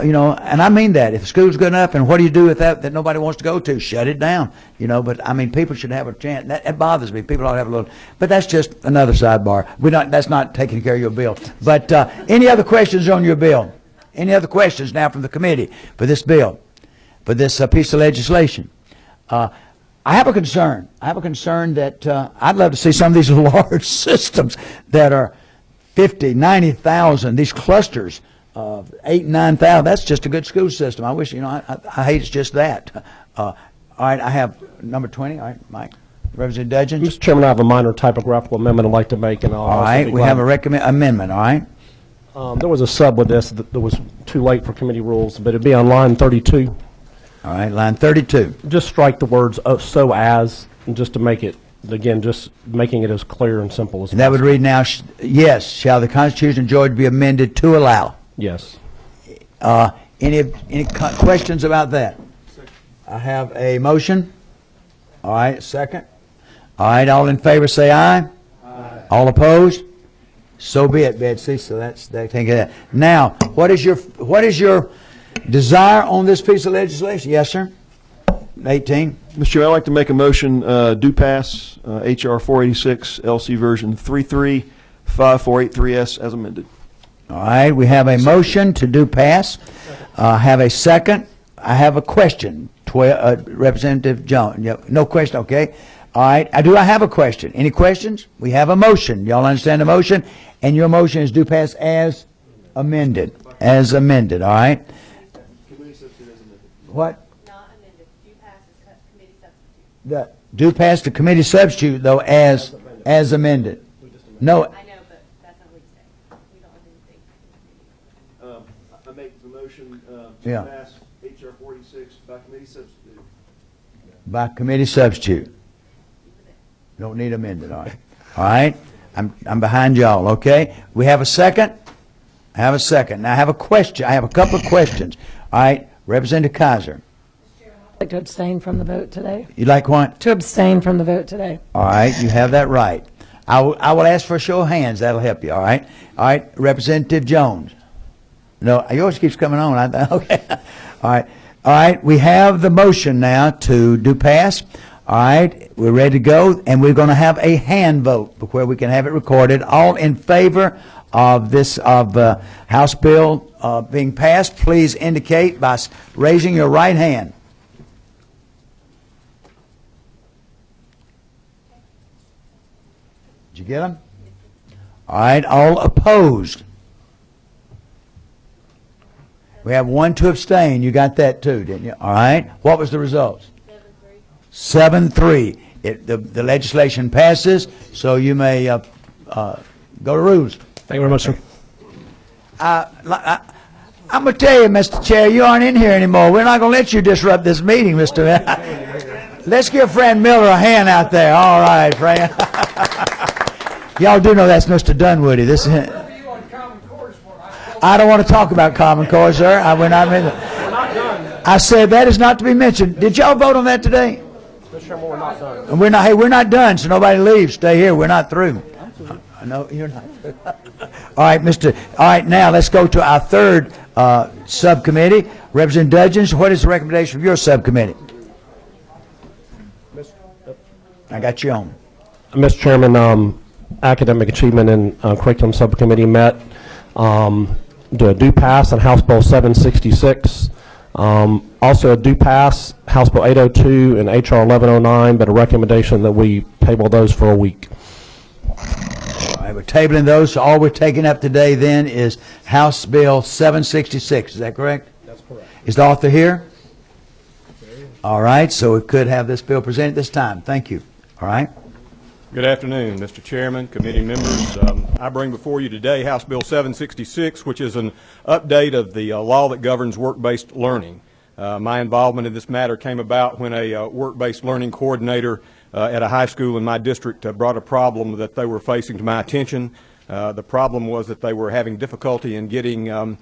you know, and I mean that. If the school's good enough, and what do you do with that nobody wants to go to? Shut it down, you know. But I mean, people should have a chance. That bothers me. People ought to have a little. But that's just another sidebar. That's not taking care of your bill. But any other questions on your bill? Any other questions now from the committee for this bill, for this piece of legislation? I have a concern. I have a concern that I'd love to see some of these large systems that are 50, 90,000, these clusters of 8,000 and 9,000. That's just a good school system. I wish, you know, I hate it's just that. All right, I have number 20. All right, Mike. Representative Dudgeon. Mr. Chairman, I have a minor typographical amendment I'd like to make. And all right, we have a amendment, all right? There was a sub with this that was too late for committee rules, but it'd be on line 32. All right, line 32. Just strike the words so as, and just to make it, again, just making it as clear and simple as possible. That would read now, yes, shall the Constitution of Georgia be amended to allow? Yes. Any questions about that? I have a motion. All right, second. All right, all in favor say aye. Aye. All opposed? So be it, Betsy. So that's they think of that. Now, what is your desire on this piece of legislation? Yes, sir. 18. Mr. Chairman, I'd like to make a motion, do pass H.R. 486, LC version 335483S as amended. All right, we have a motion to do pass. Have a second. I have a question. Representative Jones. No question, okay. All right, I have a question. Any questions? We have a motion. Y'all understand the motion? And your motion is do pass as amended. As amended, all right? What? Not amended. Do pass is committee substitute. Do pass the committee substitute, though, as amended. No. I know, but that's not what you say. We don't amend things. I make the motion to pass H.R. 46 by committee substitute. By committee substitute. Don't need amended, all right. All right? I'm behind y'all, okay? We have a second? I have a second. Now, I have a question. I have a couple of questions. All right, Representative Kaiser. I'd like to abstain from the vote today. You like what? To abstain from the vote today. All right, you have that right. I will ask for a show of hands. That'll help you, all right? All right, Representative Jones. No, yours keeps coming on. Okay. All right. All right, we have the motion now to do pass. All right, we're ready to go, and we're going to have a hand vote where we can have it recorded. All in favor of this House bill being passed, please indicate by raising your right hand. Did you get them? All right, all opposed. We have one to abstain. You got that too, didn't you? All right. What was the results? 7-3. The legislation passes, so you may go to rules. Thank you very much, sir. I'm going to tell you, Mr. Chair, you aren't in here anymore. We're not going to let you disrupt this meeting, Mr. Let's give Fran Miller a hand out there. All right, Fran. Y'all do know that's Mr. Dunwoody. This is. I don't want to talk about Common Core, sir. I said that is not to be mentioned. Did y'all vote on that today? Mr. Chairman, we're not done. And we're not done, so nobody leaves. Stay here. We're not through. No, you're not. All right, All right, now let's go to our third subcommittee. Representative Dudgeons, what is the recommendation of your subcommittee? I got you on. Mr. Chairman, Academic Achievement and Curriculum Subcommittee met to do pass on House Bill 766. Also do pass House Bill 802 and HR 1109, but a recommendation that we table those for a week. All right, we're tabling those, so all we're taking up today then is House Bill 766. Is that correct? That's correct. Is the author here? All right, so we could have this bill presented this time. Thank you. All right. Good afternoon, Mr. Chairman, committee members. I bring before you today House Bill 766, which is an update of the law that governs work-based learning. My involvement in this matter came about when a work-based learning coordinator at a high school in my district brought a problem that they were facing to my attention. The problem was that they were having difficulty in getting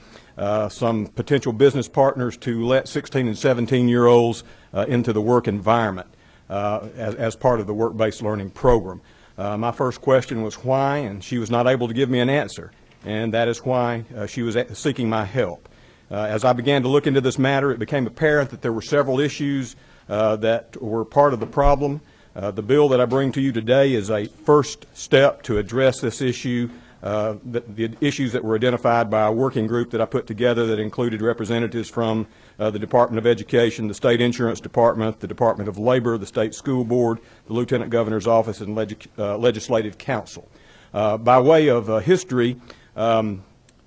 some potential business partners to let 16 and 17-year-olds into the work environment as part of the work-based learning program. My first question was why, and she was not able to give me an answer, and that is why she was seeking my help. As I began to look into this matter, it became apparent that there were several issues that were part of the problem. The bill that I bring to you today is a first step to address this issue, the issues that were identified by a working group that I put together that included representatives from the Department of Education, the State Insurance Department, the Department of Labor, the State School Board, the Lieutenant Governor's Office, and Legislative Council. By way of history, the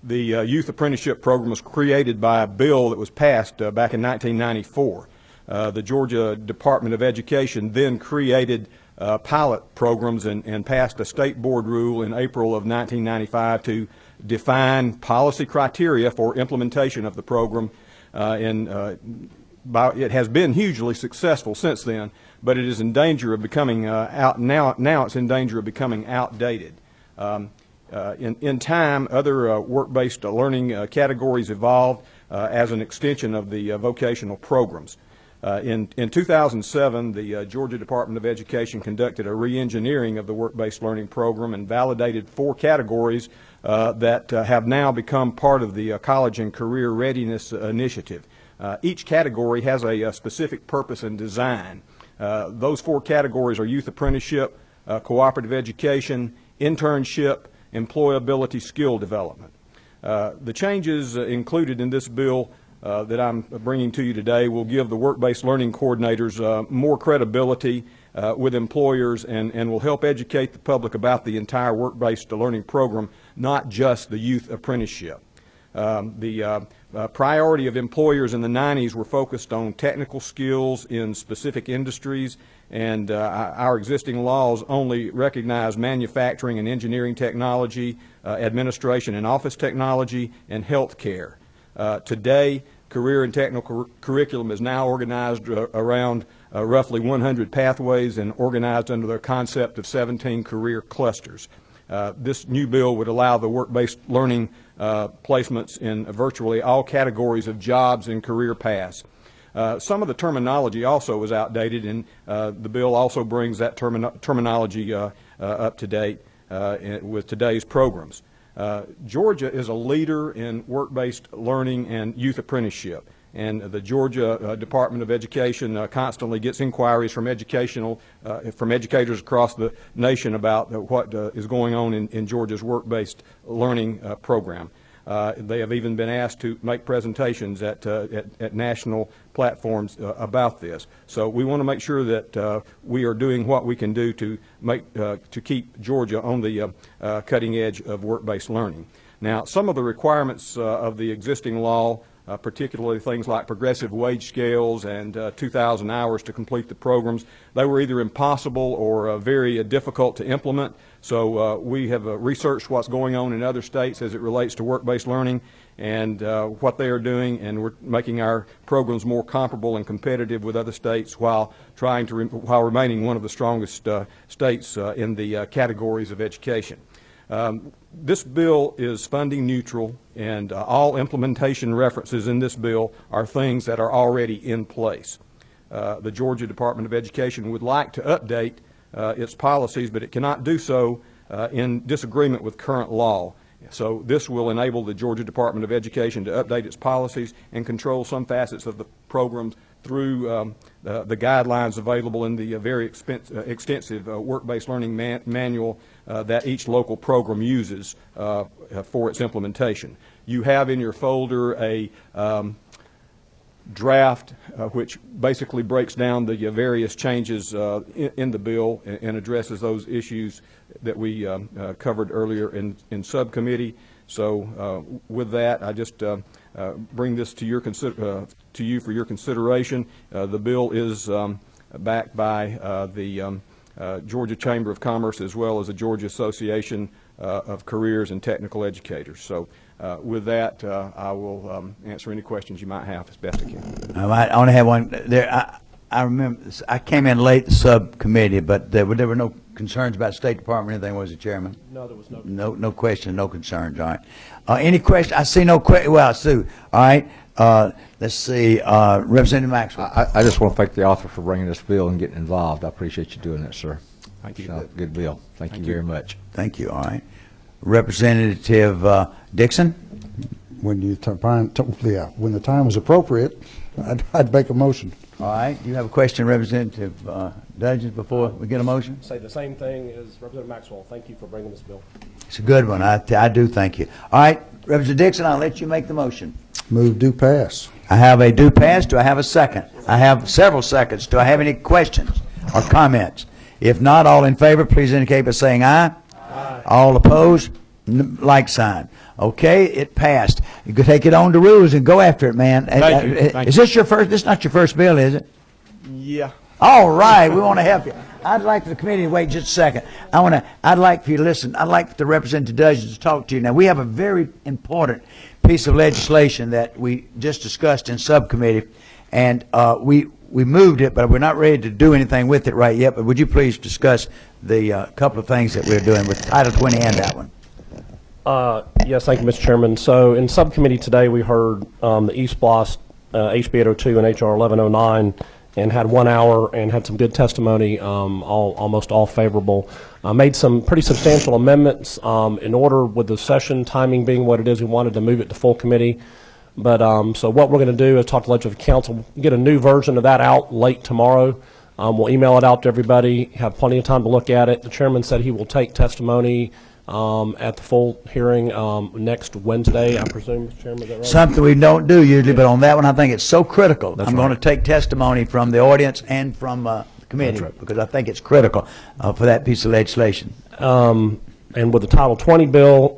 Youth Apprenticeship Program was created by a bill that was passed back in 1994. The Georgia Department of Education then created pilot programs and passed a state board rule in April of 1995 to define policy criteria for implementation of the program. It has been hugely successful since then, but it is in danger of becoming now it's in danger of becoming outdated. In time, other work-based learning categories evolved as an extension of the vocational programs. In 2007, the Georgia Department of Education conducted a re-engineering of the work-based learning program and validated 4 categories that have now become part of the College and Career Readiness Initiative. Each category has a specific purpose and design. Those 4 categories are youth apprenticeship, cooperative education, internship, employability, skill development. The changes included in this bill that I'm bringing to you today will give the work-based learning coordinators more credibility with employers and will help educate the public about the entire work-based learning program, not just the youth apprenticeship. The priority of employers in the 90s were focused on technical skills in specific industries, and our existing laws only recognize manufacturing and engineering technology, administration and office technology, and health care. Today, career and technical curriculum is now organized around roughly 100 pathways and organized under the concept of 17 career clusters. This new bill would allow the work-based learning placements in virtually all categories of jobs and career paths. Some of the terminology also is outdated, and the bill also brings that terminology up to date with today's programs. Georgia is a leader in work-based learning and youth apprenticeship, and the Georgia Department of Education constantly gets inquiries from educators across the nation about what is going on in Georgia's work-based learning program. They have even been asked to make presentations at national platforms about this. So we want to make sure that we are doing what we can do to keep Georgia on the cutting edge of work-based learning. Now, some of the requirements of the existing law, particularly things like progressive wage scales and 2,000 hours to complete the programs, they were either impossible or very difficult to implement. So we have researched what's going on in other states as it relates to work-based learning and what they are doing, and we're making our programs more comparable and competitive with other states while remaining one of the strongest states in the categories of education. This bill is funding neutral, and all implementation references in this bill are things that are already in place. The Georgia Department of Education would like to update its policies, but it cannot do so in disagreement with current law. So this will enable the Georgia Department of Education to update its policies and control some facets of the programs through the guidelines available in the very extensive work-based learning manual that each local program uses for its implementation. You have in your folder a draft which basically breaks down the various changes in the bill and addresses those issues that we covered earlier in subcommittee. So with that, I just bring this to your to you for your consideration. The bill is backed by the Georgia Chamber of Commerce as well as the Georgia Association of Careers and Technical Educators. So with that, I will answer any questions you might have as best I can. I only have one. I remember I came in late the subcommittee, but there were no concerns about State Department or anything, was it, Chairman? No, there was no. No question, no concerns. All right. Any question? I see no question. Well, Sue. All right. Let's see. Representative Maxwell. I just want to thank the author for bringing this bill and getting involved. I appreciate you doing that, sir. Thank you. Good bill. Thank you very much. Thank you. All right. Representative Dixon. When when the time was appropriate, I'd make a motion. All right. Do you have a question, Representative Dudgeon, before we get a motion? Say the same thing as Representative Maxwell. Thank you for bringing this bill. It's a good one. I do thank you. All right. Representative Dixon, I'll let you make the motion. Move do pass. I have a do pass. Do I have a second? I have several seconds. Do I have any questions or comments? If not, all in favor, please indicate by saying aye. Aye. All opposed, like sign. Okay, it passed. You can take it on to rules and go after it, man. Thank you. Thank Is this your first? This is not your first bill, is it? Yeah. All right, we want to help you. I'd like for the committee to wait just a second. I'd like for you to listen. I'd like the Representative Dudgeon to talk to you. Now, we have a very important piece of legislation that we just discussed in subcommittee, and we moved it, but we're not ready to do anything with it right yet. But would you please discuss the couple of things that we're doing with Title 20 and that one? Yes, thank you, Mr. Chairman. So in subcommittee today, we heard the East Bloss, HB 802 and HR 1109, and had 1 hour and had some good testimony, almost all favorable. Made some pretty substantial amendments in order with the session timing being what it is. We wanted to move it to full committee. But so what we're going to do is talk to Legislative Council, get a new version of that out late tomorrow. We'll email it out to everybody, have plenty of time to look at it. The chairman said he will take testimony at the full hearing next Wednesday, I presume, Mr. Chairman, is that right? Something we don't do usually, but on that one I think it's so critical. I'm going to take testimony from the audience and from the committee because I think it's critical for that piece of legislation. And with the Title 20 bill,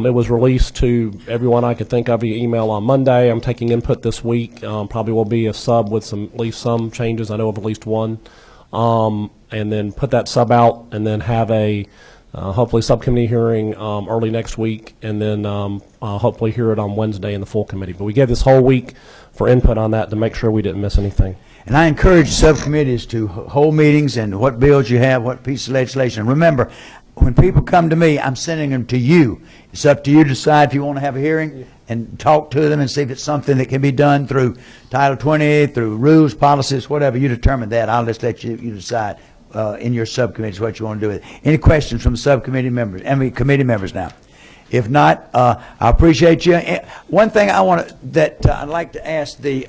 it was released to everyone I could think of via email on Monday. I'm taking input this week. Probably will be a sub with at least some changes. I know of at least one. And then put that sub out and then have a hopefully subcommittee hearing early next week, and then hopefully hear it on Wednesday in the full committee. But we gave this whole week for input on that to make sure we didn't miss anything. And I encourage subcommittees to hold meetings and what bills you have, what piece of legislation. Remember, when people come to me, I'm sending them to you. It's up to you to decide if you want to have a hearing and talk to them and see if it's something that can be done through Title 20, through rules, policies, whatever. You determine that. I'll just let you decide in your subcommittees what you want to do with it. Any questions from subcommittee members? Committee members now. If not, I appreciate you. One thing I want to, I'd like to ask the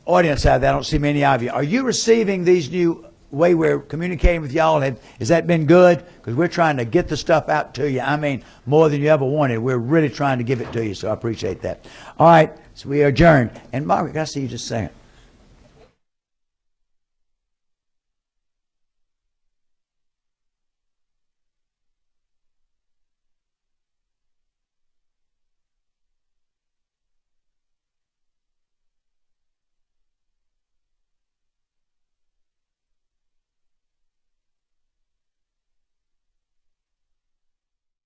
audience out there, I don't see many of you. Are you receiving these new way we're communicating with y'all? Has that been good? Because we're trying to get the stuff out to you. I mean, more than you ever wanted. We're really trying to give it to you, so I appreciate that. All right, so we are adjourned. And Margaret, I see you just a second.